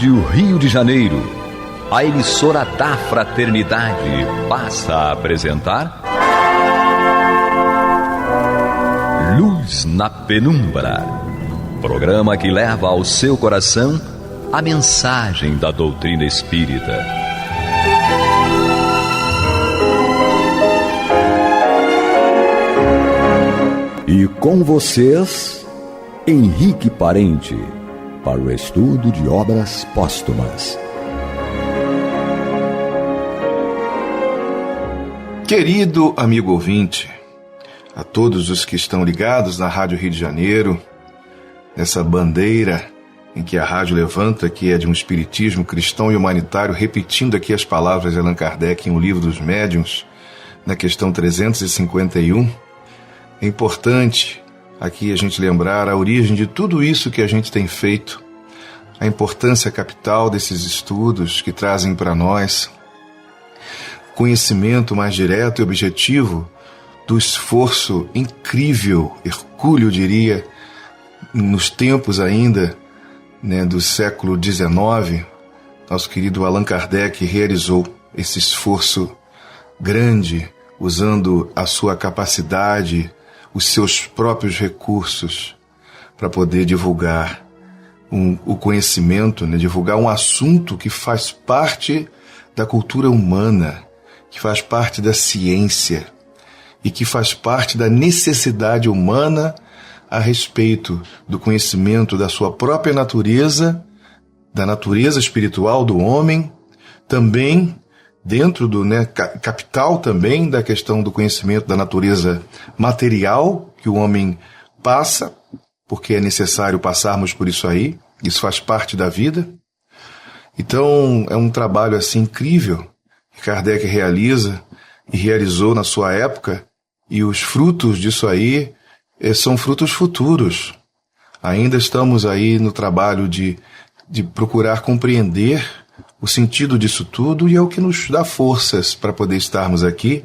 Rádio Rio de Janeiro, a emissora da Fraternidade, passa a apresentar Luz na Penumbra, programa que leva ao seu coração a mensagem da doutrina espírita. E com vocês, Henrique Parente, para o estudo de obras póstumas. Querido amigo ouvinte, a todos os que estão ligados na Rádio Rio de Janeiro, nessa bandeira em que a rádio levanta, que é de um espiritismo cristão e humanitário, repetindo aqui as palavras de Allan Kardec em O Livro dos Médiuns, na questão 351, é importante aqui a gente lembrar a origem de tudo isso que a gente tem feito, a importância capital desses estudos que trazem para nós conhecimento mais direto e objetivo do esforço incrível, hercúleo diria, nos tempos ainda do século XIX, nosso querido Allan Kardec realizou esse esforço grande, usando a sua capacidade, os seus próprios recursos para poder divulgar o conhecimento, divulgar um assunto que faz parte da cultura humana, que faz parte da ciência e que faz parte da necessidade humana a respeito do conhecimento da sua própria natureza, da natureza espiritual do homem, também dentro do capital também da questão do conhecimento da natureza material que o homem passa, porque é necessário passarmos por isso aí, isso faz parte da vida. Então é um trabalho assim incrível que Kardec realiza e realizou na sua época, e os frutos disso aí são frutos futuros. Ainda estamos aí no trabalho de procurar compreender o sentido disso tudo, e é o que nos dá forças para poder estarmos aqui,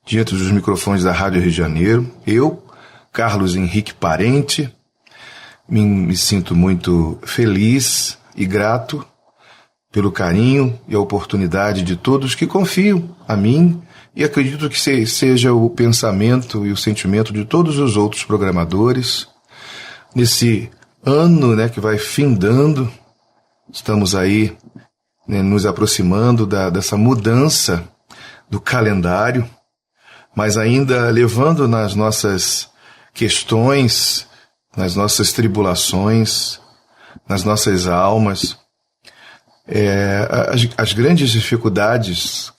diante dos microfones da Rádio Rio de Janeiro. Eu, Carlos Henrique Parente, me sinto muito feliz e grato pelo carinho e a oportunidade de todos que confiam a mim, e acredito que seja o pensamento e o sentimento de todos os outros programadores. Nesse ano que vai findando, estamos aí nos aproximando dessa mudança do calendário, mas ainda levando nas nossas questões, nas nossas tribulações, nas nossas almas, as grandes dificuldades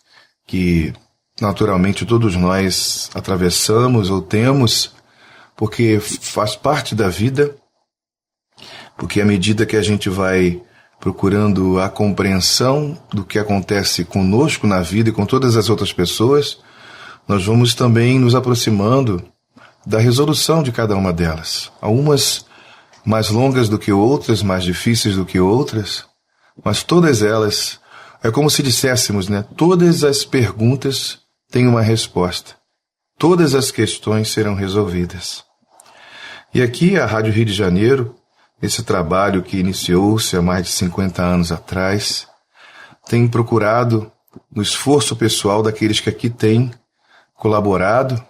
que naturalmente todos nós atravessamos ou temos, porque faz parte da vida, porque à medida que a gente vai procurando a compreensão do que acontece conosco na vida e com todas as outras pessoas, nós vamos também nos aproximando da resolução de cada uma delas. Algumas mais longas do que outras, mais difíceis do que outras, mas todas elas, é como se disséssemos, todas as perguntas têm uma resposta. Todas as questões serão resolvidas. E aqui a Rádio Rio de Janeiro, esse trabalho que iniciou-se há mais de 50 anos atrás, tem procurado, no esforço pessoal daqueles que aqui têm colaborado,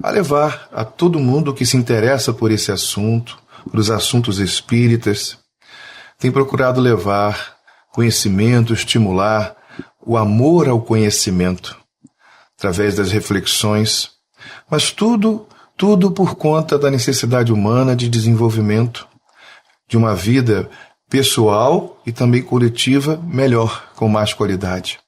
a levar a todo mundo que se interessa por esse assunto, por os assuntos espíritas, tem procurado levar conhecimento, estimular o amor ao conhecimento, através das reflexões, mas tudo por conta da necessidade humana de desenvolvimento, de uma vida pessoal e também coletiva melhor, com mais qualidade.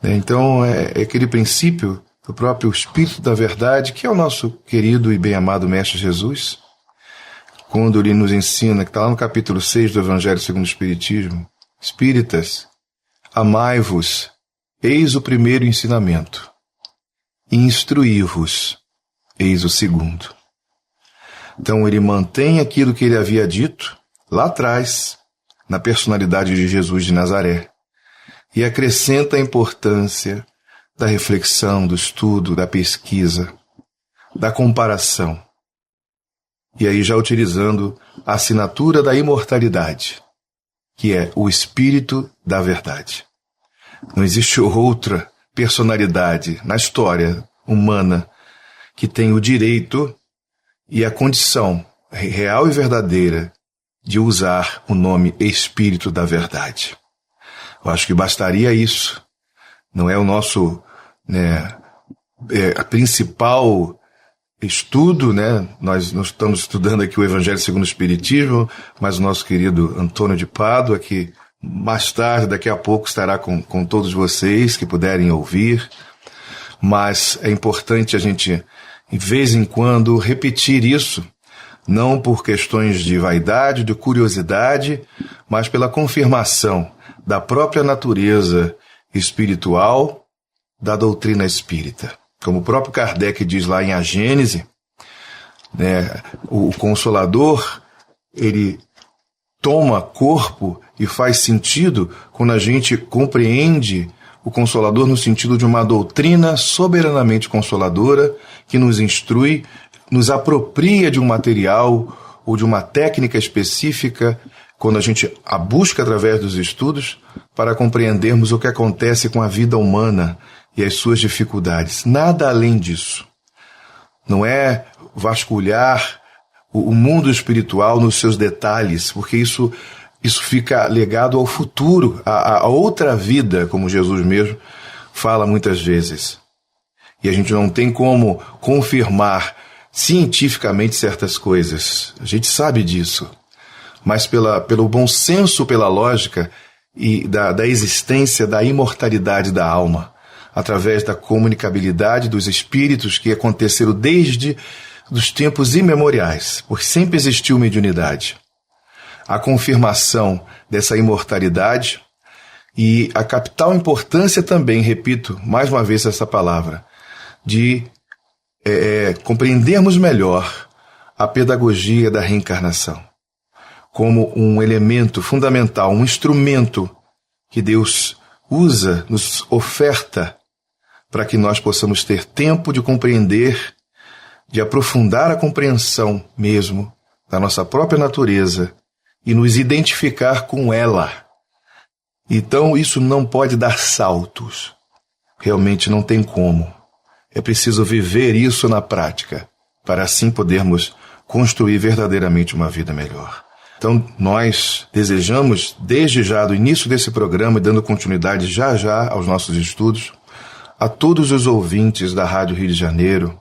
Então é aquele princípio do próprio Espírito da Verdade, que é o nosso querido e bem-amado Mestre Jesus, quando ele nos ensina, que está lá no capítulo 6 do Evangelho segundo o Espiritismo: Espíritas, amai-vos, eis o primeiro ensinamento, e instruí-vos, eis o segundo. Então ele mantém aquilo que ele havia dito lá atrás, na personalidade de Jesus de Nazaré, e acrescenta a importância da reflexão, do estudo, da pesquisa, da comparação. E aí já utilizando a assinatura da imortalidade, que é o Espírito da Verdade. Não existe outra personalidade na história humana que tem o direito e a condição real e verdadeira de usar o nome Espírito da Verdade. Eu acho que bastaria isso. Não é o nosso a principal estudo, né? Nós estamos estudando aqui o Evangelho segundo o Espiritismo, mas o nosso querido Antônio de Pádua, que mais tarde, daqui a pouco, estará com todos vocês que puderem ouvir. Mas é importante a gente, de vez em quando, repetir isso, não por questões de vaidade, de curiosidade, mas pela confirmação da própria natureza espiritual da doutrina espírita. Como o próprio Kardec diz lá em A Gênese, né, o Consolador, ele toma corpo e faz sentido quando a gente compreende o Consolador no sentido de uma doutrina soberanamente consoladora que nos instrui, nos apropria de um material ou de uma técnica específica quando a gente a busca através dos estudos para compreendermos o que acontece com a vida humana e as suas dificuldades. Nada além disso. Não é vasculhar o mundo espiritual nos seus detalhes, porque isso fica legado ao futuro, a outra vida, como Jesus mesmo fala muitas vezes. E a gente não tem como confirmar cientificamente certas coisas. A gente sabe disso. Mas pelo bom senso, pela lógica e da existência da imortalidade da alma, através da comunicabilidade dos espíritos que aconteceram desde os tempos imemoriais, porque sempre existiu mediunidade. A confirmação dessa imortalidade e a capital importância também, repito mais uma vez essa palavra, de compreendermos melhor a pedagogia da reencarnação como um elemento fundamental, um instrumento que Deus usa, nos oferta para que nós possamos ter tempo de compreender, de aprofundar a compreensão mesmo da nossa própria natureza e nos identificar com ela. Então isso não pode dar saltos. Realmente não tem como. É preciso viver isso na prática, para assim podermos construir verdadeiramente uma vida melhor. Então nós desejamos, desde já do início desse programa, e dando continuidade já aos nossos estudos, a todos os ouvintes da Rádio Rio de Janeiro,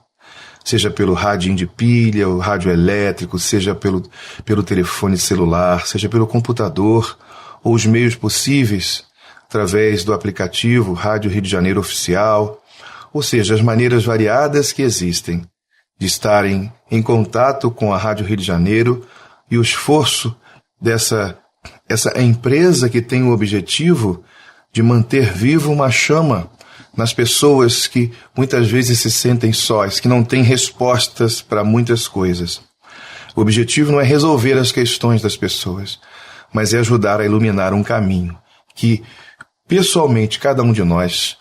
seja pelo rádio de pilha, o rádio elétrico, seja pelo telefone celular, seja pelo computador, ou os meios possíveis, através do aplicativo Rádio Rio de Janeiro Oficial, ou seja, as maneiras variadas que existem de estarem em contato com a Rádio Rio de Janeiro e o esforço essa empresa que tem o objetivo de manter viva uma chama nas pessoas que muitas vezes se sentem sós, que não têm respostas para muitas coisas. O objetivo não é resolver as questões das pessoas, mas é ajudar a iluminar um caminho que, pessoalmente, cada um de nós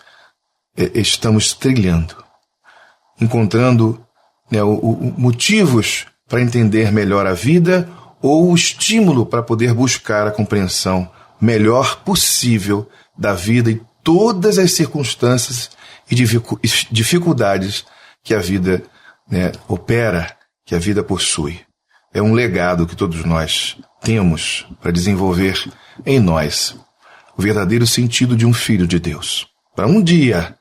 estamos trilhando, encontrando motivos para entender melhor a vida ou o estímulo para poder buscar a compreensão melhor possível da vida e todas as circunstâncias e dificuldades que a vida opera, que a vida possui. É um legado que todos nós temos para desenvolver em nós o verdadeiro sentido de um filho de Deus. Para um dia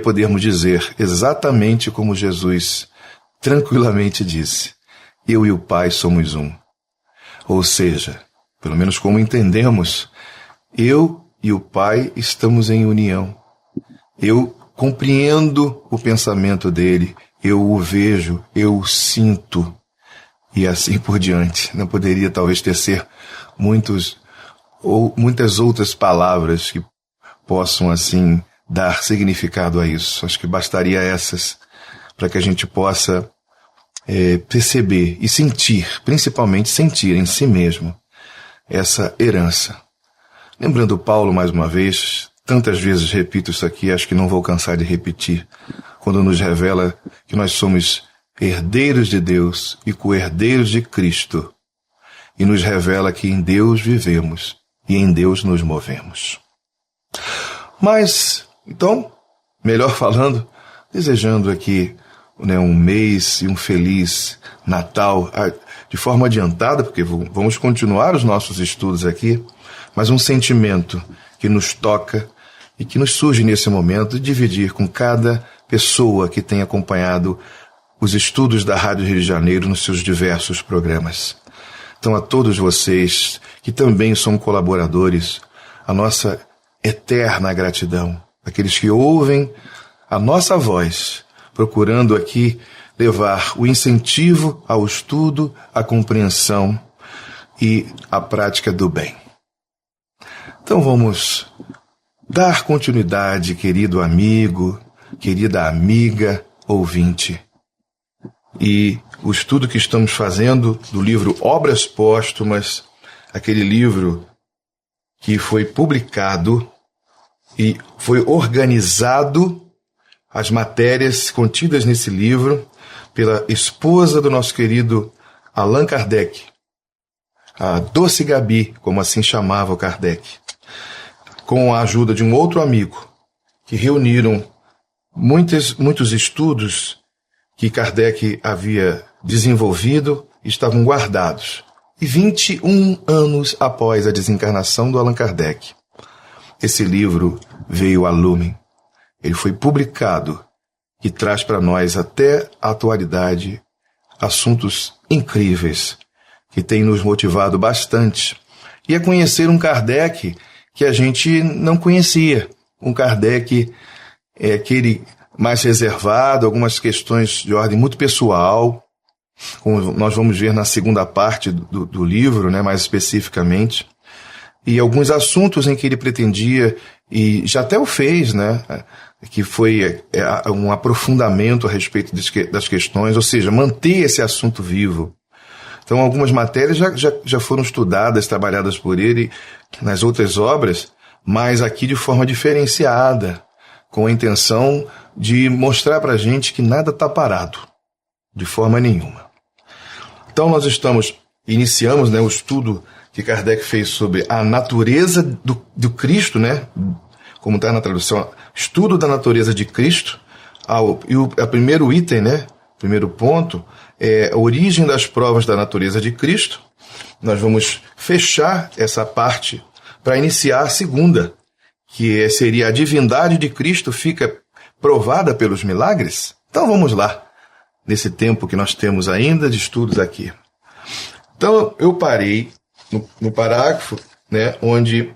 podermos dizer exatamente como Jesus tranquilamente disse: eu e o Pai somos um. Ou seja, pelo menos como entendemos, eu e o Pai estamos em união. Eu compreendo o pensamento dele, eu o vejo, eu o sinto, e assim por diante. Não poderia talvez tecer muitas outras palavras que possam assim dar significado a isso. Acho que bastaria essas para que a gente possa perceber e sentir, principalmente sentir em si mesmo essa herança. Lembrando Paulo mais uma vez, tantas vezes repito isso aqui, acho que não vou cansar de repetir, quando nos revela que nós somos herdeiros de Deus e co-herdeiros de Cristo. e nos revela que em Deus vivemos e em Deus nos movemos. Mas, então, melhor falando, desejando aqui, né, um mês e um feliz Natal de forma adiantada, porque vamos continuar os nossos estudos aqui, mas um sentimento que nos toca e que nos surge nesse momento de dividir com cada pessoa que tem acompanhado os estudos da Rádio Rio de Janeiro nos seus diversos programas. Então, a todos vocês que também são colaboradores, a nossa eterna gratidão. Aqueles que ouvem a nossa voz, procurando aqui levar o incentivo ao estudo, à compreensão e à prática do bem. Então vamos dar continuidade, querido amigo, querida amiga, ouvinte. E o estudo que estamos fazendo do livro Obras Póstumas, aquele livro que foi publicado e foi organizado, as matérias contidas nesse livro, pela esposa do nosso querido Allan Kardec, a Doce Gabi, como assim chamava o Kardec, com a ajuda de um outro amigo, que reuniram muitos estudos que Kardec havia desenvolvido e estavam guardados. E 21 anos após a desencarnação do Allan Kardec, esse livro veio a lume. Ele foi publicado e traz para nós até a atualidade assuntos incríveis que têm nos motivado bastante. E a conhecer um Kardec que a gente não conhecia. Um Kardec aquele mais reservado, algumas questões de ordem muito pessoal, como nós vamos ver na segunda parte do livro, né, mais especificamente, e alguns assuntos em que ele pretendia, e já até o fez, né, que foi um aprofundamento a respeito das questões, ou seja, manter esse assunto vivo. Então, algumas matérias já foram estudadas, trabalhadas por ele nas outras obras, mas aqui de forma diferenciada, com a intenção de mostrar para a gente que nada está parado, de forma nenhuma. Então, nós iniciamos, né, o estudo que Kardec fez sobre a natureza do Cristo, né, como está na tradução, estudo da natureza de Cristo, e o primeiro item, né, primeiro ponto, é a origem das provas da natureza de Cristo. Nós vamos fechar essa parte para iniciar a segunda, que seria a divindade de Cristo fica provada pelos milagres. Então vamos lá, nesse tempo que nós temos ainda de estudos aqui. Então eu parei no parágrafo, né, onde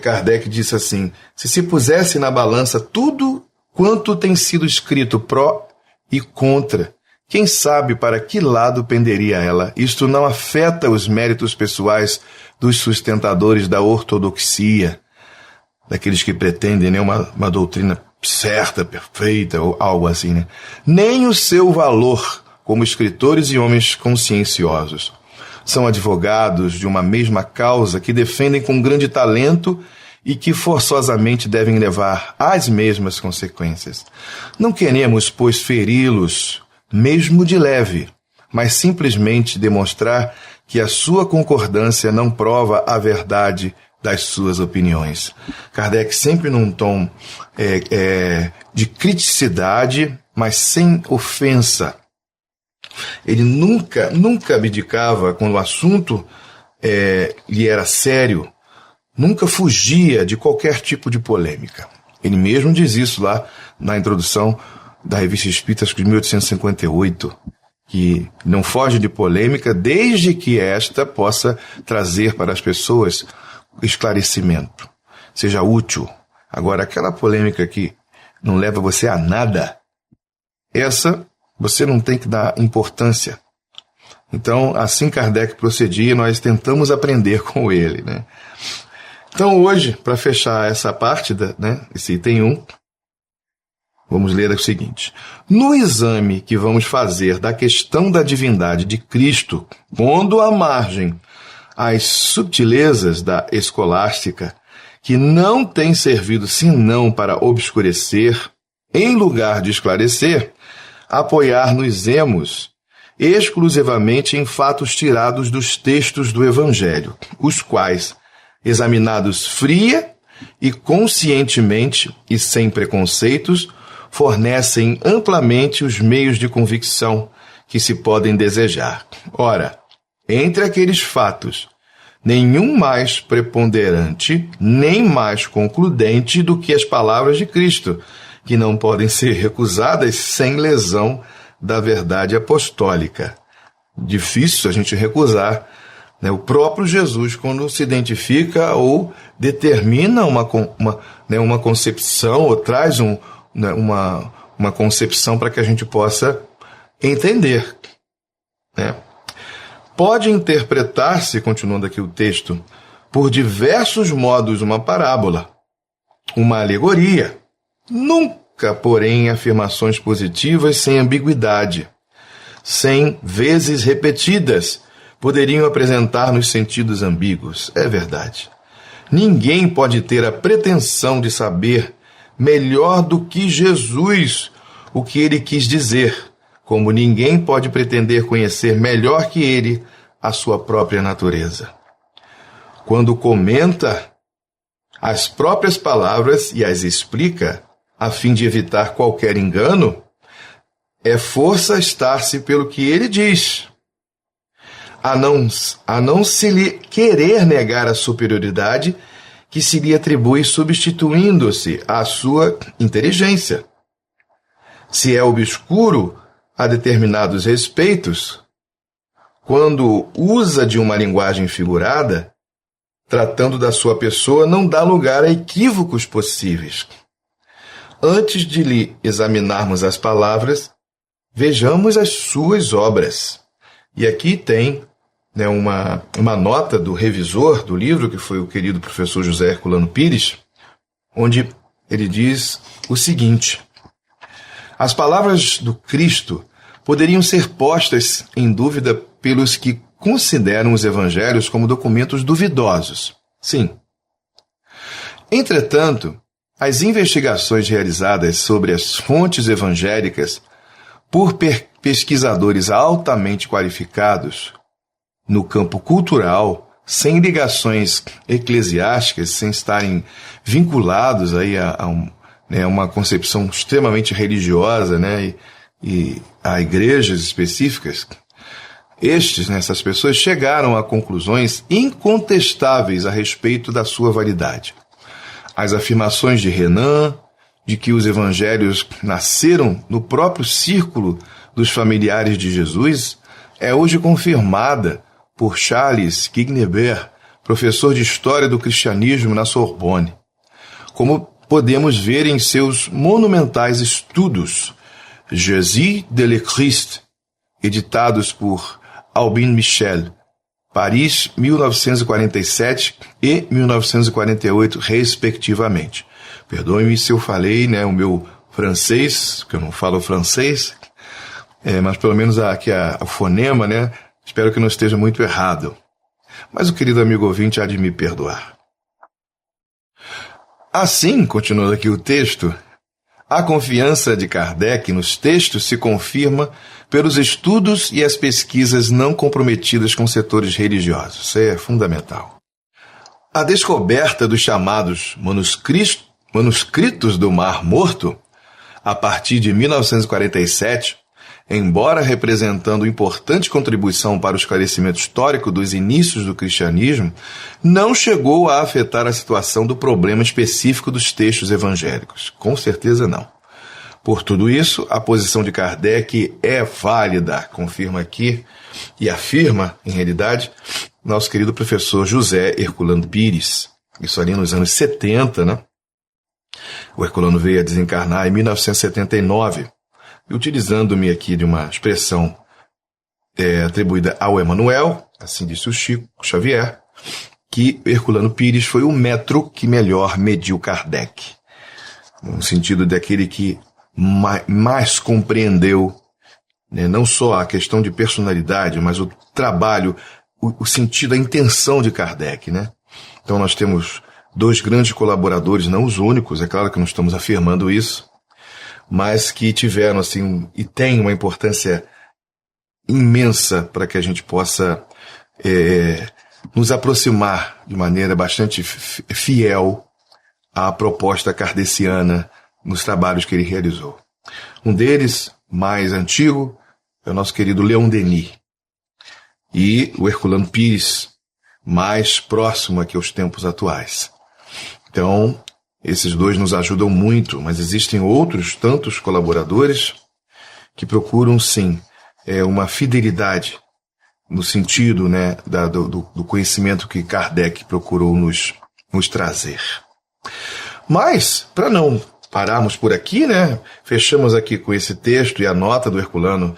Kardec disse assim: se pusesse na balança tudo quanto tem sido escrito pró e contra, quem sabe para que lado penderia ela? Isto não afeta os méritos pessoais dos sustentadores da ortodoxia, daqueles que pretendem, né, uma doutrina certa, perfeita, ou algo assim, né? Nem o seu valor como escritores e homens conscienciosos. São advogados de uma mesma causa que defendem com grande talento e que forçosamente devem levar às mesmas consequências. Não queremos, pois, feri-los, mesmo de leve, mas simplesmente demonstrar que a sua concordância não prova a verdade das suas opiniões. Kardec sempre num tom de criticidade, mas sem ofensa. Ele nunca abdicava quando o assunto lhe era sério, nunca fugia de qualquer tipo de polêmica. Ele mesmo diz isso lá na introdução da Revista Espírita de 1858, que não foge de polêmica desde que esta possa trazer para as pessoas esclarecimento, seja útil. Agora, aquela polêmica que não leva você a nada, essa você não tem que dar importância. Então, assim Kardec procedia, nós tentamos aprender com ele, né? Então, hoje, para fechar essa parte, esse item 1, vamos ler o seguinte: no exame que vamos fazer da questão da divindade de Cristo, pondo à margem as subtilezas da escolástica, que não tem servido senão para obscurecer, em lugar de esclarecer, apoiar-nos-emos exclusivamente em fatos tirados dos textos do Evangelho, os quais, examinados fria e conscientemente e sem preconceitos, fornecem amplamente os meios de convicção que se podem desejar. Ora, entre aqueles fatos, nenhum mais preponderante, nem mais concludente do que as palavras de Cristo, que não podem ser recusadas sem lesão da verdade apostólica. Difícil a gente recusar, né, o próprio Jesus, quando se identifica ou determina uma concepção, ou traz uma concepção para que a gente possa entender, né? Pode interpretar-se, continuando aqui o texto, por diversos modos uma parábola, uma alegoria. Nunca, porém, afirmações positivas sem ambiguidade, sem vezes repetidas, poderiam apresentar-nos sentidos ambíguos. É verdade. Ninguém pode ter a pretensão de saber melhor do que Jesus o que ele quis dizer, como ninguém pode pretender conhecer melhor que ele a sua própria natureza. Quando comenta as próprias palavras e as explica, a fim de evitar qualquer engano, é força estar-se pelo que ele diz, a não se lhe querer negar a superioridade que se lhe atribui substituindo-se à sua inteligência. Se é obscuro a determinados respeitos, quando usa de uma linguagem figurada, tratando da sua pessoa, não dá lugar a equívocos possíveis. Antes de lhe examinarmos as palavras, vejamos as suas obras. E aqui tem, né, uma nota do revisor do livro, que foi o querido professor José Herculano Pires, onde ele diz o seguinte: as palavras do Cristo poderiam ser postas em dúvida pelos que consideram os evangelhos como documentos duvidosos. Sim. Entretanto, as investigações realizadas sobre as fontes evangélicas por pesquisadores altamente qualificados no campo cultural, sem ligações eclesiásticas, sem estarem vinculados aí a uma concepção extremamente religiosa, né, e a igrejas específicas, essas pessoas chegaram a conclusões incontestáveis a respeito da sua validade. As afirmações de Renan, de que os evangelhos nasceram no próprio círculo dos familiares de Jesus, é hoje confirmada por Charles Kignebert, professor de História do Cristianismo na Sorbonne, como podemos ver em seus monumentais estudos Jésus de le Christ, editados por Albin Michel, Paris, 1947 e 1948, respectivamente. Perdoe-me se eu falei, né, o meu francês, que eu não falo francês, mas pelo menos aqui o fonema, né, espero que não esteja muito errado. Mas o querido amigo ouvinte há de me perdoar. Assim, continuando aqui o texto, a confiança de Kardec nos textos se confirma pelos estudos e as pesquisas não comprometidas com setores religiosos. Isso é fundamental. A descoberta dos chamados manuscritos do Mar Morto, a partir de 1947, embora representando importante contribuição para o esclarecimento histórico dos inícios do cristianismo, não chegou a afetar a situação do problema específico dos textos evangélicos. Com certeza não. Por tudo isso, a posição de Kardec é válida, confirma aqui e afirma, em realidade, nosso querido professor José Herculano Pires. Isso ali nos anos 70, né? O Herculano veio a desencarnar em 1979. E utilizando-me aqui de uma expressão atribuída ao Emmanuel, assim disse o Chico Xavier, que Herculano Pires foi o metro que melhor mediu Kardec, no sentido daquele que mais compreendeu, né, não só a questão de personalidade, mas o trabalho, o sentido, a intenção de Kardec, né? Então nós temos dois grandes colaboradores, não os únicos, é claro que não estamos afirmando isso, mas que tiveram, assim, e têm uma importância imensa para que a gente possa nos aproximar de maneira bastante fiel à proposta kardeciana nos trabalhos que ele realizou. Um deles, mais antigo, é o nosso querido Leon Denis. E o Herculano Pires, mais próximo aqui aos tempos atuais. Então, esses dois nos ajudam muito, mas existem outros tantos colaboradores que procuram, sim, uma fidelidade no sentido, né, do conhecimento que Kardec procurou nos trazer. Mas, para não pararmos por aqui, né, fechamos aqui com esse texto e a nota do Herculano,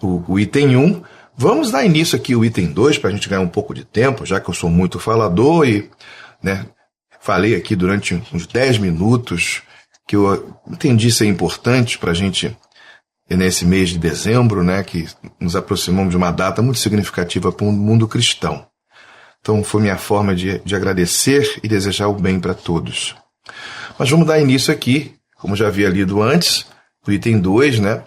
o item 1. Vamos dar início aqui ao item 2, para a gente ganhar um pouco de tempo, já que eu sou muito falador e, né, falei aqui durante uns 10 minutos que eu entendi ser importante para a gente, nesse mês de dezembro, né, que nos aproximamos de uma data muito significativa para o mundo cristão. Então foi minha forma de agradecer e desejar o bem para todos. Mas vamos dar início aqui, como já havia lido antes, do item 2, né?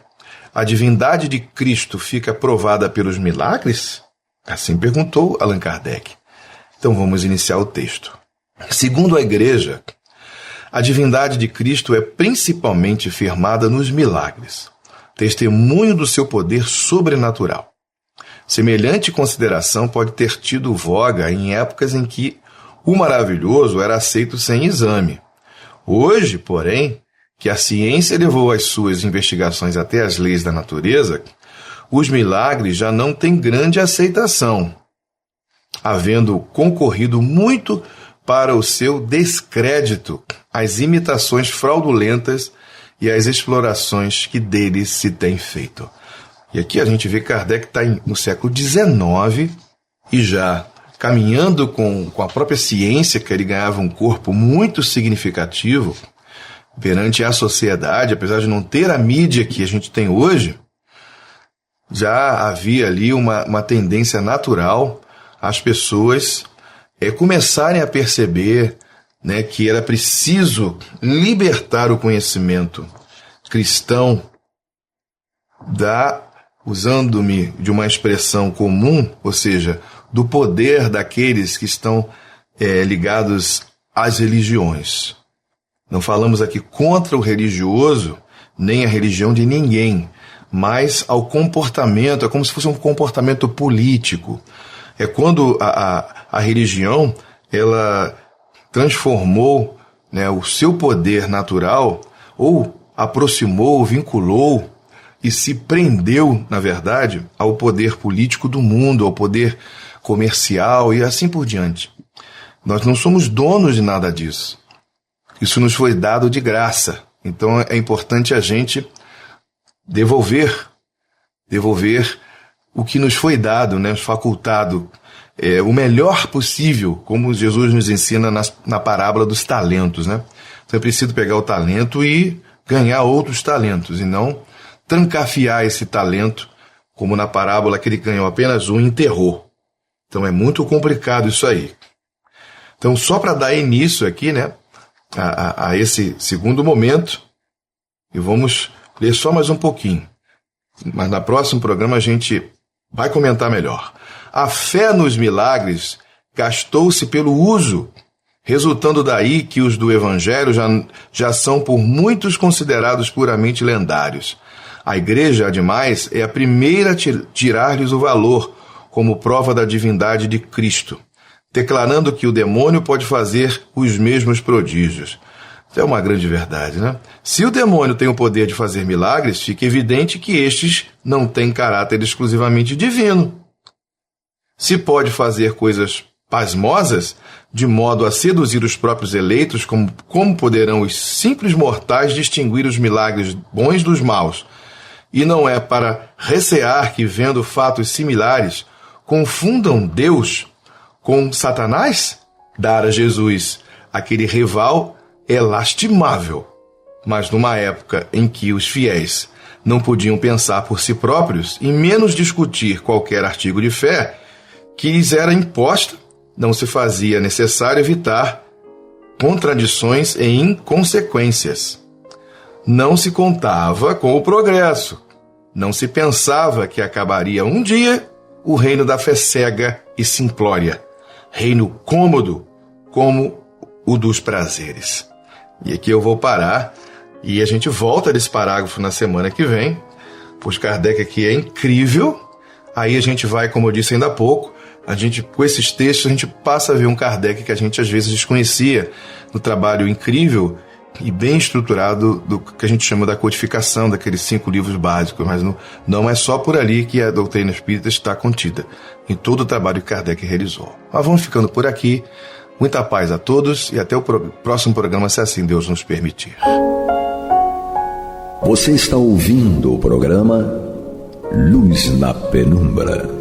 A divindade de Cristo fica provada pelos milagres? Assim perguntou Allan Kardec. Então vamos iniciar o texto. Segundo a Igreja, a divindade de Cristo é principalmente firmada nos milagres, testemunho do seu poder sobrenatural. Semelhante consideração pode ter tido voga em épocas em que o maravilhoso era aceito sem exame. Hoje, porém, que a ciência levou as suas investigações até as leis da natureza, os milagres já não têm grande aceitação, havendo concorrido muito para o seu descrédito as imitações fraudulentas e as explorações que deles se tem feito. E aqui a gente vê que Kardec está no século XIX e já caminhando com a própria ciência, que ele ganhava um corpo muito significativo perante a sociedade, apesar de não ter a mídia que a gente tem hoje, já havia ali uma tendência natural às pessoas começarem a perceber, né, que era preciso libertar o conhecimento cristão usando-me de uma expressão comum, ou seja, do poder daqueles que estão ligados às religiões. Não falamos aqui contra o religioso, nem a religião de ninguém, mas ao comportamento, é como se fosse um comportamento político. É quando a religião, ela transformou, né, o seu poder natural, ou aproximou, vinculou e se prendeu, na verdade, ao poder político do mundo, ao poder comercial e assim por diante. Nós não somos donos de nada disso. Isso nos foi dado de graça. Então é importante a gente devolver o que nos foi dado, né, facultado, o melhor possível, como Jesus nos ensina na parábola dos talentos, né? Então é preciso pegar o talento e ganhar outros talentos, e não trancafiar esse talento, como na parábola que ele ganhou apenas um e enterrou. Então é muito complicado isso aí. Então, só para dar início aqui, né, a esse segundo momento, e vamos ler só mais um pouquinho, mas no próximo programa a gente vai comentar melhor. A fé nos milagres gastou-se pelo uso, resultando daí que os do Evangelho já são por muitos considerados puramente lendários. A Igreja, ademais, é a primeira a tirar-lhes o valor, como prova da divindade de Cristo, declarando que o demônio pode fazer os mesmos prodígios. Isso é uma grande verdade, né? Se o demônio tem o poder de fazer milagres, fica evidente que estes não têm caráter exclusivamente divino. Se pode fazer coisas pasmosas, de modo a seduzir os próprios eleitos, como poderão os simples mortais distinguir os milagres bons dos maus? E não é para recear que, vendo fatos similares, confundam Deus com Satanás? Dar a Jesus aquele rival é lastimável, mas numa época em que os fiéis não podiam pensar por si próprios e menos discutir qualquer artigo de fé que lhes era imposta, não se fazia necessário evitar contradições e inconsequências. Não se contava com o progresso, Não se pensava que acabaria um dia o reino da fé cega e simplória, reino cômodo como o dos prazeres. E aqui eu vou parar e a gente volta desse parágrafo na semana que vem, pois Kardec aqui é incrível. Aí a gente vai, como eu disse ainda há pouco, com esses textos a gente passa a ver um Kardec que a gente às vezes desconhecia no trabalho incrível e bem estruturado do que a gente chama da codificação, daqueles 5 livros básicos, mas não é só por ali que a doutrina espírita está contida, em todo o trabalho que Kardec realizou. Mas vamos ficando por aqui, muita paz a todos e até o próximo programa, se assim Deus nos permitir. Você está ouvindo o programa Luz na Penumbra.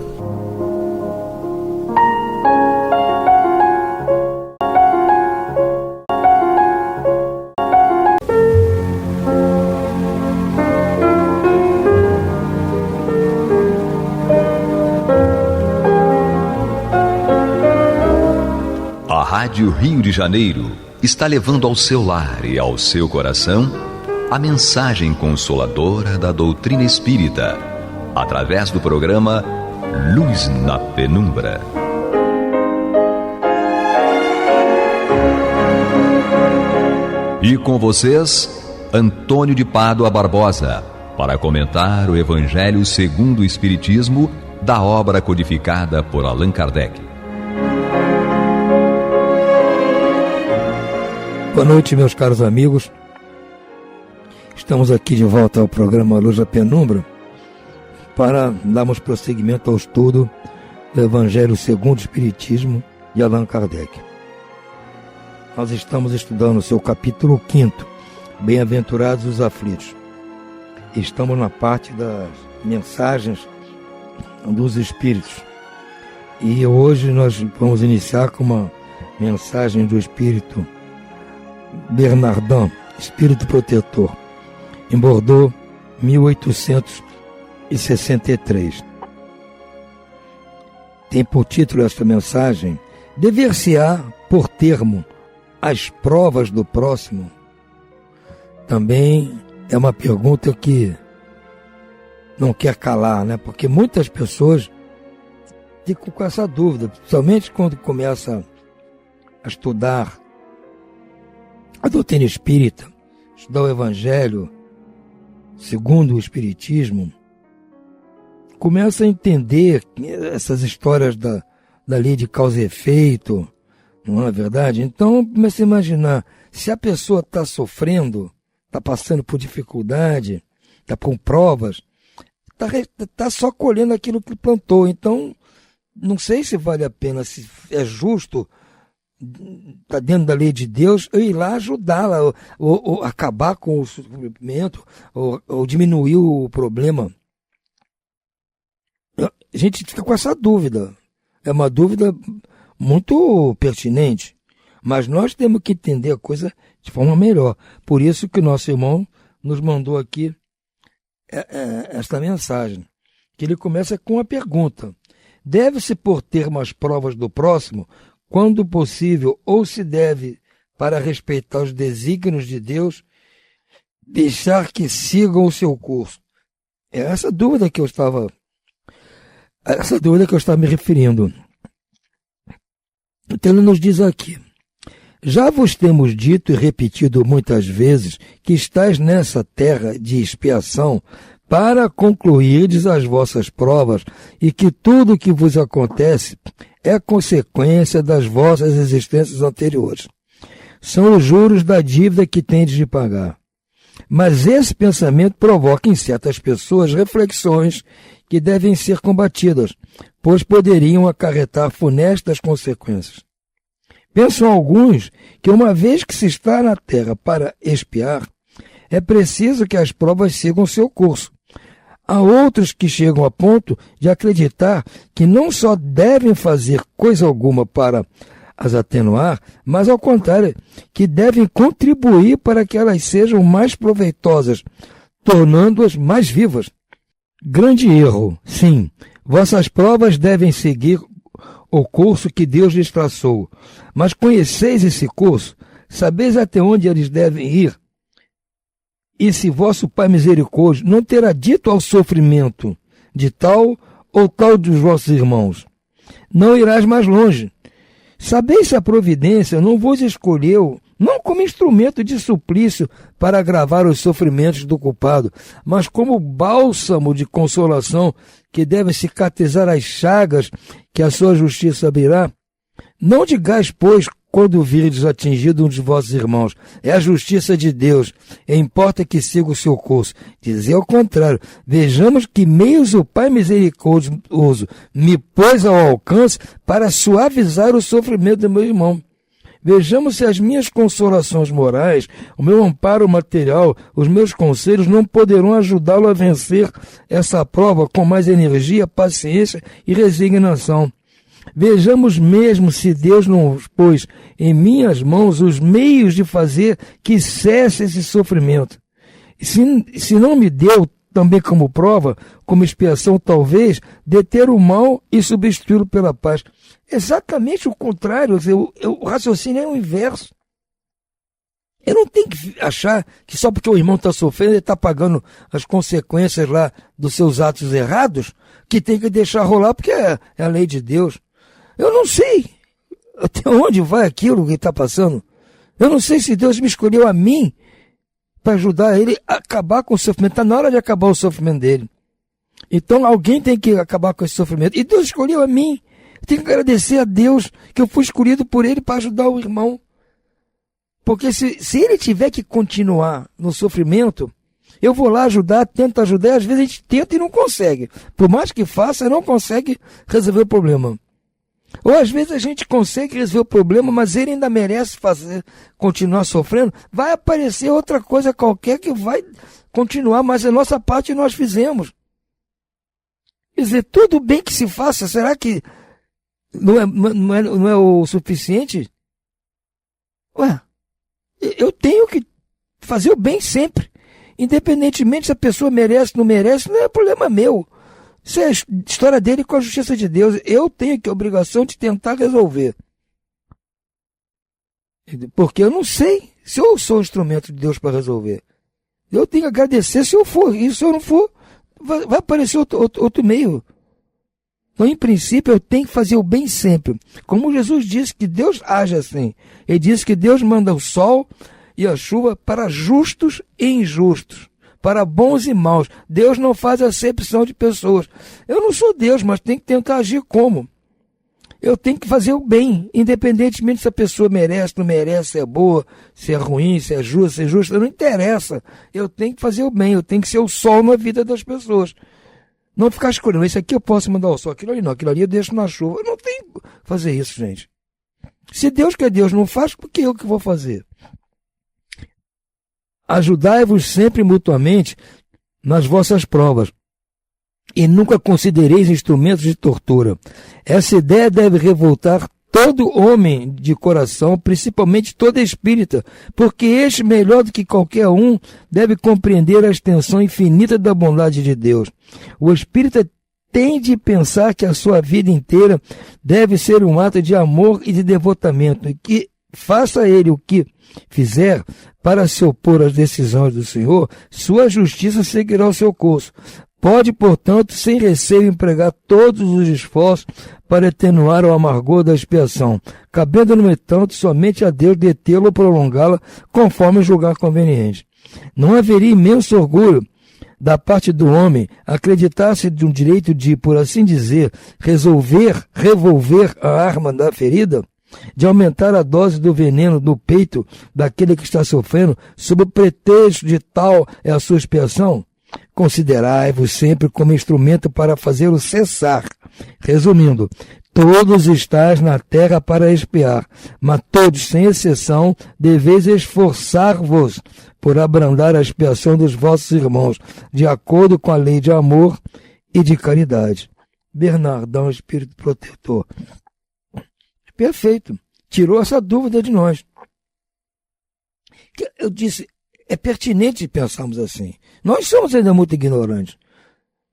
A Rádio Rio de Janeiro está levando ao seu lar e ao seu coração a mensagem consoladora da doutrina espírita, através do programa Luz na Penumbra. E com vocês, Antônio de Pádua Barbosa, para comentar o Evangelho segundo o Espiritismo, da obra codificada por Allan Kardec. Boa noite, meus caros amigos. Estamos aqui de volta ao programa Luz na Penumbra para darmos prosseguimento ao estudo do Evangelho segundo o Espiritismo de Allan Kardec. Nós estamos estudando o seu capítulo 5º, Bem-aventurados os aflitos. Estamos na parte das mensagens dos Espíritos. E hoje nós vamos iniciar com uma mensagem do Espírito Bernardin, Espírito Protetor, em Bordeaux, 1863. Tem por título esta mensagem: dever-se-á por termo as provas do próximo? Também é uma pergunta que não quer calar, né? Porque muitas pessoas ficam com essa dúvida, principalmente quando começa a estudar a doutrina espírita, estudar o Evangelho segundo o Espiritismo, começa a entender essas histórias da lei de causa e efeito, não é verdade? Então começa a imaginar, se a pessoa está sofrendo, está passando por dificuldade, está com provas, está só colhendo aquilo que plantou. Então não sei se vale a pena, se é justo, está dentro da lei de Deus, eu ir lá ajudá-la, ou acabar com o sofrimento, ou diminuir o problema. A gente fica com essa dúvida. É uma dúvida muito pertinente, mas nós temos que entender a coisa de forma melhor. Por isso que o nosso irmão nos mandou aqui esta mensagem, que ele começa com uma pergunta: deve-se por termo as provas do próximo, quando possível, ou se deve, para respeitar os desígnios de Deus, deixar que sigam o seu curso? É essa dúvida que eu estava me referindo. Então ele nos diz aqui: já vos temos dito e repetido muitas vezes que estáis nessa terra de expiação para concluirdes as vossas provas, e que tudo o que vos acontece é consequência das vossas existências anteriores. São os juros da dívida que tendes de pagar. Mas esse pensamento provoca em certas pessoas reflexões que devem ser combatidas, pois poderiam acarretar funestas consequências. Pensam alguns que, uma vez que se está na terra para expiar, é preciso que as provas sigam seu curso. Há outros que chegam a ponto de acreditar que não só devem fazer coisa alguma para as atenuar, mas, ao contrário, que devem contribuir para que elas sejam mais proveitosas, tornando-as mais vivas. Grande erro, sim. Vossas provas devem seguir o curso que Deus lhes traçou. Mas conheceis esse curso? Sabeis até onde eles devem ir? E se vosso Pai misericórdia não terá dito ao sofrimento de tal ou tal dos vossos irmãos, não irás mais longe. Sabeis se a providência não vos escolheu, não como instrumento de suplício para agravar os sofrimentos do culpado, mas como bálsamo de consolação que deve cicatrizar as chagas que a sua justiça abrirá? Não digais, pois, quando virdes atingido um de vossos irmãos, é a justiça de Deus, e importa que siga o seu curso. Dizei ao contrário, vejamos que meios o Pai misericordioso me pôs ao alcance para suavizar o sofrimento do meu irmão. Vejamos se as minhas consolações morais, o meu amparo material, os meus conselhos não poderão ajudá-lo a vencer essa prova com mais energia, paciência e resignação. Vejamos mesmo se Deus não pôs em minhas mãos os meios de fazer que cesse esse sofrimento. Se não me deu também como prova, como expiação talvez, deter o mal e substituí-lo pela paz. Exatamente o contrário, o raciocínio é o inverso. Eu não tenho que achar que só porque o irmão está sofrendo, ele está pagando as consequências lá dos seus atos errados, que tem que deixar rolar porque é a lei de Deus. Eu não sei até onde vai aquilo que está passando. Eu não sei se Deus me escolheu a mim para ajudar ele a acabar com o sofrimento. Está na hora de acabar o sofrimento dele. Então alguém tem que acabar com esse sofrimento. E Deus escolheu a mim. Eu tenho que agradecer a Deus que eu fui escolhido por ele para ajudar o irmão. Porque se ele tiver que continuar no sofrimento, eu vou lá ajudar, tento ajudar, e às vezes a gente tenta e não consegue. Por mais que faça, não consegue resolver o problema. Ou às vezes a gente consegue resolver o problema, mas ele ainda merece continuar sofrendo. Vai aparecer outra coisa qualquer que vai continuar, mas a nossa parte nós fizemos. Quer dizer, tudo bem que se faça, será que não é o suficiente? Ué, eu tenho que fazer o bem sempre. Independentemente se a pessoa merece ou não merece, não é problema meu. Isso é a história dele com a justiça de Deus. Eu tenho a obrigação de tentar resolver. Porque eu não sei se eu sou um instrumento de Deus para resolver. Eu tenho que agradecer se eu for. E se eu não for, vai aparecer outro meio. Então, em princípio, eu tenho que fazer o bem sempre. Como Jesus disse que Deus age assim. Ele disse que Deus manda o sol e a chuva para justos e injustos, para bons e maus. Deus não faz acepção de pessoas. Eu não sou Deus, mas tenho que tentar agir como? Eu tenho que fazer o bem, independentemente se a pessoa merece, não merece, se é boa, se é ruim, se é justa, não interessa. Eu tenho que fazer o bem, eu tenho que ser o sol na vida das pessoas. Não ficar escolhendo, esse aqui eu posso mandar o sol, aquilo ali não, aquilo ali eu deixo na chuva. Eu não tenho que fazer isso, gente. Se Deus quer, Deus não faz, por que eu que vou fazer? Ajudai-vos sempre mutuamente nas vossas provas, e nunca considereis instrumentos de tortura. Essa ideia deve revoltar todo homem de coração, principalmente todo espírita, porque este, melhor do que qualquer um, deve compreender a extensão infinita da bondade de Deus. O espírita tem de pensar que a sua vida inteira deve ser um ato de amor e de devotamento, e que faça ele o que fizer para se opor às decisões do Senhor, sua justiça seguirá o seu curso. Pode, portanto, sem receio empregar todos os esforços para atenuar o amargor da expiação, cabendo, no entanto, somente a Deus detê-lo ou prolongá-la conforme julgar conveniente. Não haveria imenso orgulho da parte do homem acreditar-se de um direito de, por assim dizer, revolver a arma da ferida, de aumentar a dose do veneno no peito daquele que está sofrendo, sob o pretexto de tal é a sua expiação? Considerai-vos sempre como instrumento para fazê-lo cessar. Resumindo, todos estáis na terra para expiar, mas todos, sem exceção, deveis esforçar-vos por abrandar a expiação dos vossos irmãos, de acordo com a lei de amor e de caridade. Bernardão, Espírito Protetor. Perfeito. Tirou essa dúvida de nós. Eu disse, é pertinente pensarmos assim. Nós somos ainda muito ignorantes.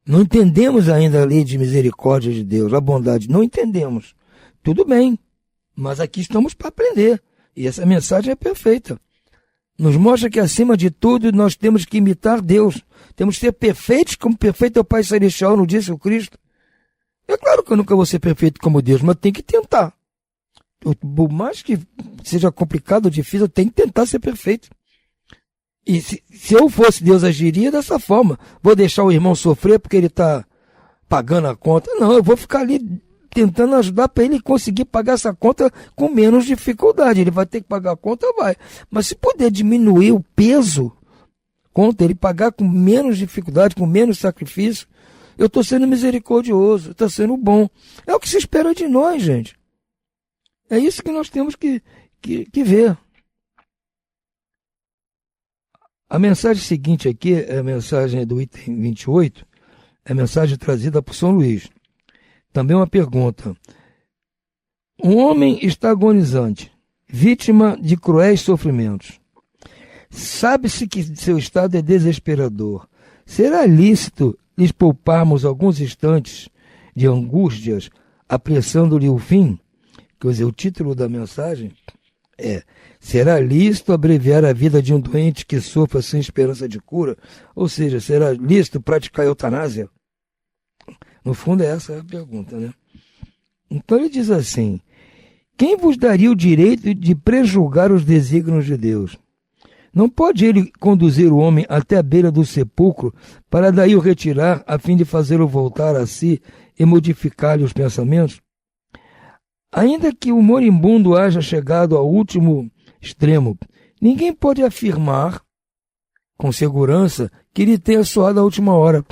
Não entendemos ainda a lei de misericórdia de Deus, a bondade. Não entendemos. Tudo bem. Mas aqui estamos para aprender. E essa mensagem é perfeita. Nos mostra que, acima de tudo, nós temos que imitar Deus. Temos que ser perfeitos como perfeito é o Pai Celestial, não disse o Cristo? É claro que eu nunca vou ser perfeito como Deus, mas tem que tentar. Por mais que seja complicado ou difícil, eu tenho que tentar ser perfeito. E se eu fosse Deus, agiria dessa forma. Vou deixar o irmão sofrer porque ele está pagando a conta. Não, eu vou ficar ali tentando ajudar para ele conseguir pagar essa conta com menos dificuldade. Ele vai ter que pagar a conta, vai. Mas se puder diminuir o peso, conta, ele pagar com menos dificuldade, com menos sacrifício, eu estou sendo misericordioso, está sendo bom. É o que se espera de nós, gente. É isso que nós temos que ver. A mensagem seguinte aqui é a mensagem do item 28, é a mensagem trazida por São Luís. Também uma pergunta. Um homem está agonizante, vítima de cruéis sofrimentos. Sabe-se que seu estado é desesperador. Será lícito lhes pouparmos alguns instantes de angústias, apressando-lhe o fim? Quer dizer, o título da mensagem é: será lícito abreviar a vida de um doente que sofra sem esperança de cura? Ou seja, será lícito praticar eutanásia? No fundo, é essa a pergunta, né? Então ele diz assim: quem vos daria o direito de prejulgar os desígnios de Deus? Não pode ele conduzir o homem até a beira do sepulcro para daí o retirar, a fim de fazê-lo voltar a si e modificar-lhe os pensamentos? Ainda que o moribundo haja chegado ao último extremo, ninguém pode afirmar com segurança que ele tenha soado a última hora.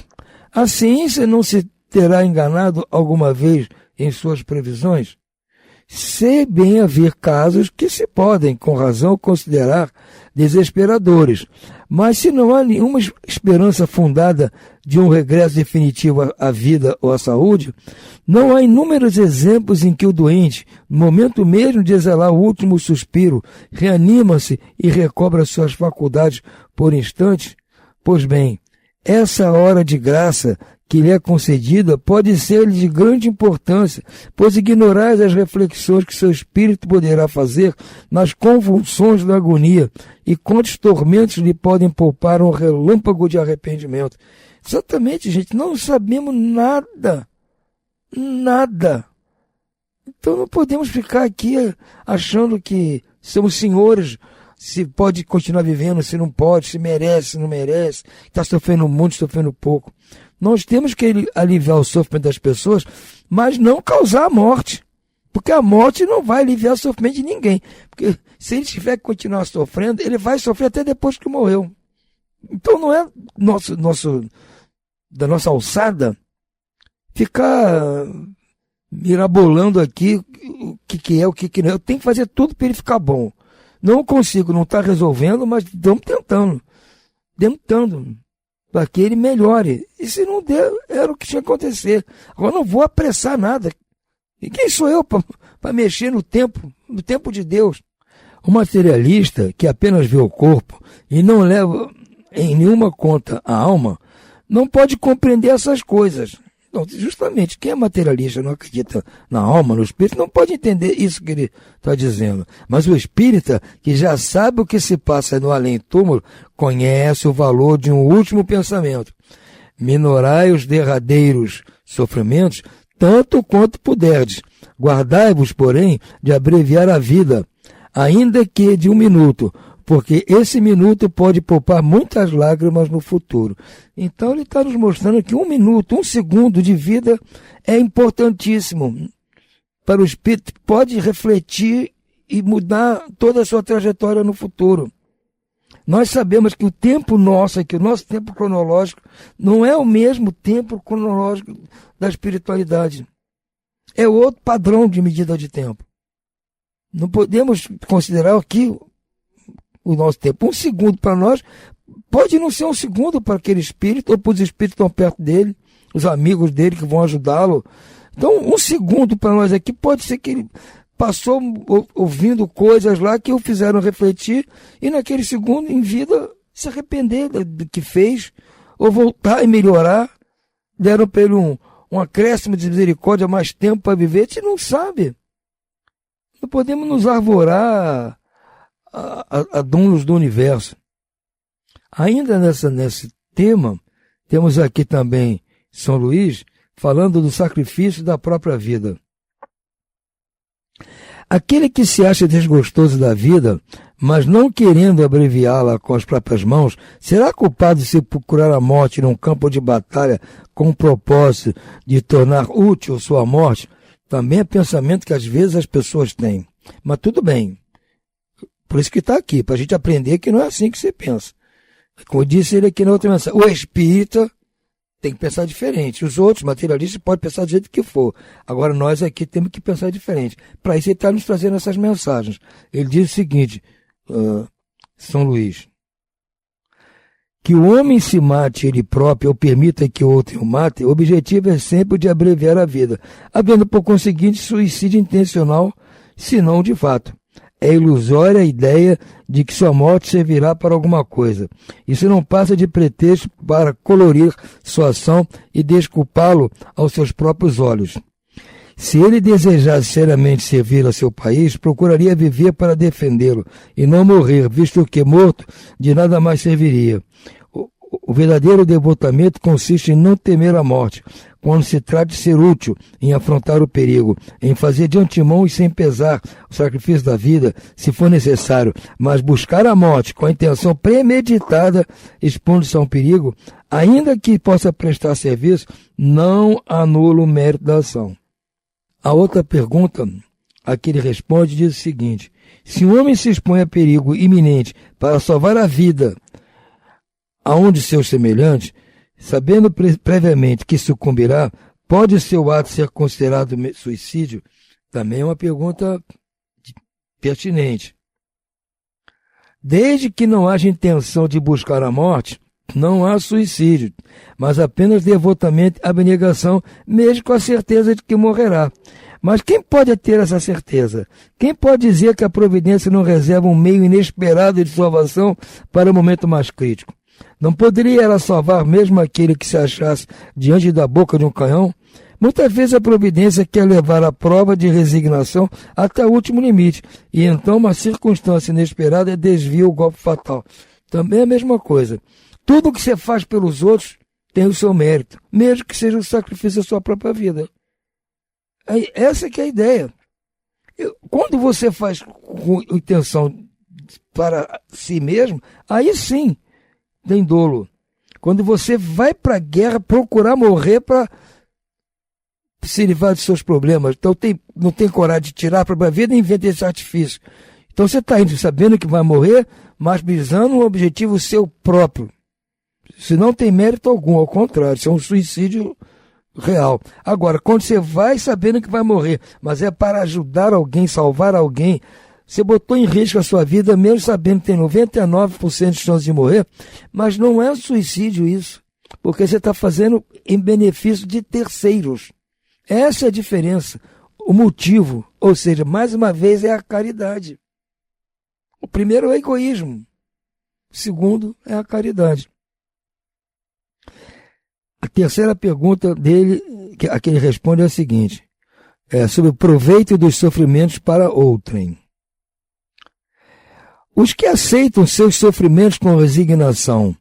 A ciência não se terá enganado alguma vez em suas previsões? Se bem haver casos que se podem, com razão, considerar desesperadores, mas se não há nenhuma esperança fundada de um regresso definitivo à vida ou à saúde, não há inúmeros exemplos em que o doente, no momento mesmo de exalar o último suspiro, reanima-se e recobra suas faculdades por instantes? Pois bem, essa hora de graça que lhe é concedida pode ser de grande importância, pois ignorais as reflexões que seu espírito poderá fazer nas convulsões da agonia e quantos tormentos lhe podem poupar um relâmpago de arrependimento. Exatamente, gente, não sabemos nada. Nada. Então não podemos ficar aqui achando que somos senhores, se pode continuar vivendo, se não pode, se merece, se não merece, está sofrendo muito, sofrendo pouco. Nós temos que aliviar o sofrimento das pessoas, mas não causar a morte. Porque a morte não vai aliviar o sofrimento de ninguém. Porque se ele tiver que continuar sofrendo, ele vai sofrer até depois que morreu. Então não é da nossa alçada ficar mirabolando aqui o que é, o que não é. Eu tenho que fazer tudo para ele ficar bom. Não consigo, não está resolvendo, mas estamos tentando para que ele melhore. E se não der, era o que tinha que acontecer. Agora não vou apressar nada. E quem sou eu para mexer no tempo de Deus? O materialista que apenas vê o corpo e não leva em nenhuma conta a alma, não pode compreender essas coisas. Não, justamente, quem é materialista, não acredita na alma, no espírito, não pode entender isso que ele está dizendo. Mas o espírita, que já sabe o que se passa no além-túmulo, conhece o valor de um último pensamento. Minorai os derradeiros sofrimentos, tanto quanto puderdes. Guardai-vos, porém, de abreviar a vida, ainda que de 1 minuto, porque esse minuto pode poupar muitas lágrimas no futuro. Então ele está nos mostrando que 1 minuto, 1 segundo de vida é importantíssimo para o espírito, pode refletir e mudar toda a sua trajetória no futuro. Nós sabemos que o tempo nosso aqui, o nosso tempo cronológico, não é o mesmo tempo cronológico da espiritualidade. É outro padrão de medida de tempo. Não podemos considerar aqui o nosso tempo. 1 segundo para nós pode não ser 1 segundo para aquele espírito, ou para os espíritos que estão perto dele, os amigos dele que vão ajudá-lo. Então, 1 segundo para nós aqui pode ser que ele passou ouvindo coisas lá que o fizeram refletir e naquele segundo em vida se arrepender do que fez, ou voltar e melhorar. Deram para ele um acréscimo de misericórdia, mais tempo para viver. A gente não sabe. Não podemos nos arvorar a donos do universo. Ainda nesse tema, temos aqui também São Luís falando do sacrifício da própria vida. Aquele que se acha desgostoso da vida, mas não querendo abreviá-la com as próprias mãos, será culpado se procurar a morte num campo de batalha com o propósito de tornar útil sua morte? Também é pensamento que às vezes as pessoas têm. Mas tudo bem. Por isso que está aqui, para a gente aprender que não é assim que você pensa. Como disse ele aqui na outra mensagem, o espírita tem que pensar diferente. Os outros materialistas podem pensar do jeito que for. Agora nós aqui temos que pensar diferente. Para isso ele está nos trazendo essas mensagens. Ele diz o seguinte, São Luís, que o homem se mate ele próprio ou permita que outro o mate, o objetivo é sempre o de abreviar a vida, havendo por conseguinte suicídio intencional, se não de fato. É ilusória a ideia de que sua morte servirá para alguma coisa. Isso não passa de pretexto para colorir sua ação e desculpá-lo aos seus próprios olhos. Se ele desejasse seriamente servir a seu país, procuraria viver para defendê-lo e não morrer, visto que morto de nada mais serviria. O verdadeiro devotamento consiste em não temer a morte, quando se trata de ser útil, em afrontar o perigo, em fazer de antemão e sem pesar o sacrifício da vida, se for necessário, mas buscar a morte com a intenção premeditada, expondo-se a um perigo, ainda que possa prestar serviço, não anula o mérito da ação. A outra pergunta a que ele responde diz o seguinte: se um homem se expõe a perigo iminente para salvar a vida aonde seus semelhantes, sabendo previamente que sucumbirá, pode seu ato ser considerado suicídio? Também é uma pergunta pertinente. Desde que não haja intenção de buscar a morte, não há suicídio, mas apenas devotamento e abnegação, mesmo com a certeza de que morrerá. Mas quem pode ter essa certeza? Quem pode dizer que a providência não reserva um meio inesperado de salvação para o momento mais crítico? Não poderia ela salvar mesmo aquele que se achasse diante da boca de um canhão? Muitas vezes a providência quer levar a prova de resignação até o último limite, e então uma circunstância inesperada desvia o golpe fatal. Também é a mesma coisa. Tudo o que você faz pelos outros tem o seu mérito, mesmo que seja o sacrifício da sua própria vida. Essa que é a ideia. Quando você faz com intenção para si mesmo, aí sim tem dolo. Quando você vai para a guerra procurar morrer para se livrar dos seus problemas, então não tem coragem de tirar a própria vida e inventa esse artifício. Então você está indo sabendo que vai morrer, mas visando um objetivo seu próprio. Se não tem mérito algum, ao contrário, isso é um suicídio real. Agora, quando você vai sabendo que vai morrer, mas é para ajudar alguém, salvar alguém, você botou em risco a sua vida, mesmo sabendo que tem 99% de chance de morrer, mas não é suicídio isso, porque você está fazendo em benefício de terceiros. Essa é a diferença. O motivo, ou seja, mais uma vez, é a caridade. O primeiro é o egoísmo, o segundo é a caridade. A terceira pergunta dele, a que ele responde é a seguinte, sobre o proveito dos sofrimentos para outrem. Os que aceitam seus sofrimentos com resignação,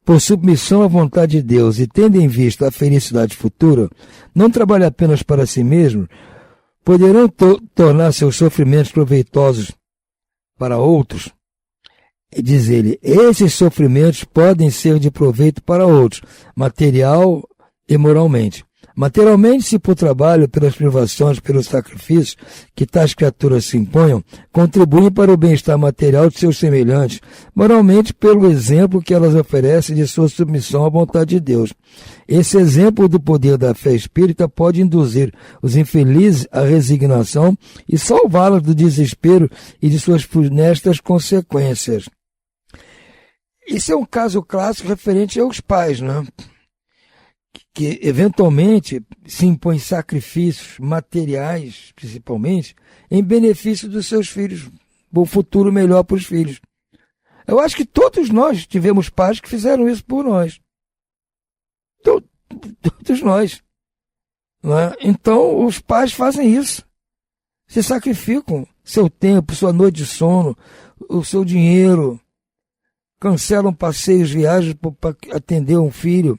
por submissão à vontade de Deus e tendo em vista a felicidade futura, não trabalham apenas para si mesmos, poderão tornar seus sofrimentos proveitosos para outros. Diz ele, esses sofrimentos podem ser de proveito para outros, material e moralmente. Materialmente, se por trabalho, pelas privações, pelos sacrifícios que tais criaturas se imponham, contribuem para o bem-estar material de seus semelhantes, moralmente pelo exemplo que elas oferecem de sua submissão à vontade de Deus. Esse exemplo do poder da fé espírita pode induzir os infelizes à resignação e salvá-los do desespero e de suas funestas consequências. Isso é um caso clássico referente aos pais, né? Que eventualmente se impõem sacrifícios materiais, principalmente, em benefício dos seus filhos, um futuro melhor para os filhos. Eu acho que todos nós tivemos pais que fizeram isso por nós. Todos nós. Não é? Então, os pais fazem isso. Se sacrificam. seu tempo, sua noite de sono, o seu dinheiro, cancelam passeios, viagens para atender um filho,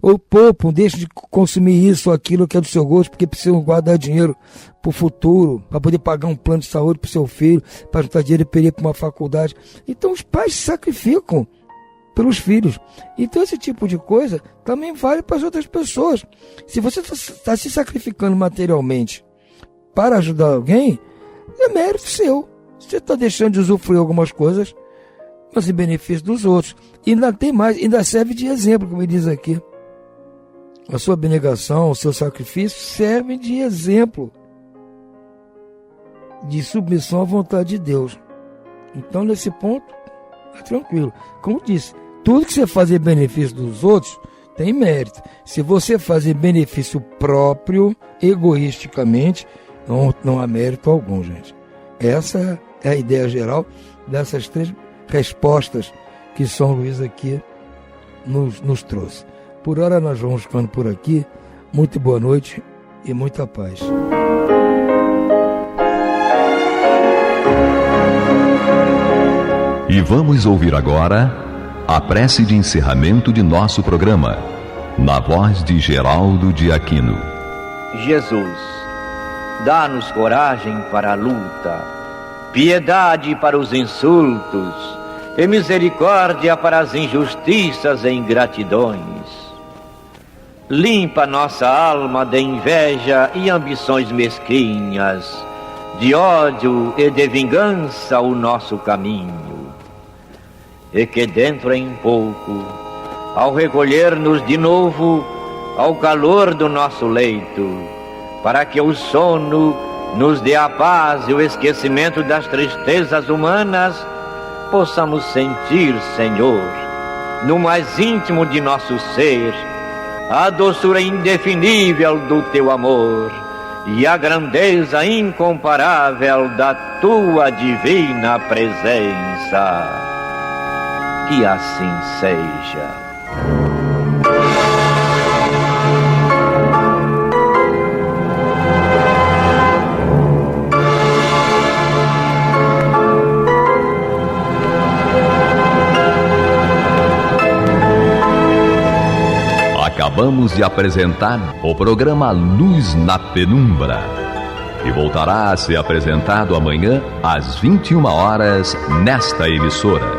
ou poupam, deixam de consumir isso ou aquilo que é do seu gosto, porque precisam guardar dinheiro para o futuro, para poder pagar um plano de saúde para o seu filho, para juntar dinheiro para ir para uma faculdade. Então os pais se sacrificam pelos filhos. Então esse tipo de coisa também vale para as outras pessoas. Se você está se sacrificando materialmente para ajudar alguém, é mérito seu. Você está deixando de usufruir algumas coisas, mas em benefício dos outros. E ainda tem mais, ainda serve de exemplo, como ele diz aqui. A sua abnegação, o seu sacrifício servem de exemplo de submissão à vontade de Deus. Então, nesse ponto, é tranquilo. Como disse, tudo que você faz em benefício dos outros tem mérito. Se você faz em benefício próprio, egoisticamente, não há mérito algum, gente. Essa é a ideia geral dessas 3 respostas que São Luís aqui nos trouxe. Por hora nós vamos ficando por aqui. Muito boa noite e muita paz. E vamos ouvir agora a prece de encerramento de nosso programa, na voz de Geraldo de Aquino. Jesus, dá-nos coragem para a luta, piedade para os insultos e misericórdia para as injustiças e ingratidões. Limpa nossa alma de inveja e ambições mesquinhas, de ódio e de vingança o nosso caminho. E que dentro em pouco, ao recolher-nos de novo ao calor do nosso leito, para que o sono nos dê a paz e o esquecimento das tristezas humanas, possamos sentir, Senhor, no mais íntimo de nosso ser, a doçura indefinível do Teu amor e a grandeza incomparável da Tua divina presença. Que assim seja. Acabamos de apresentar o programa Luz na Penumbra, que voltará a ser apresentado amanhã às 21 horas nesta emissora.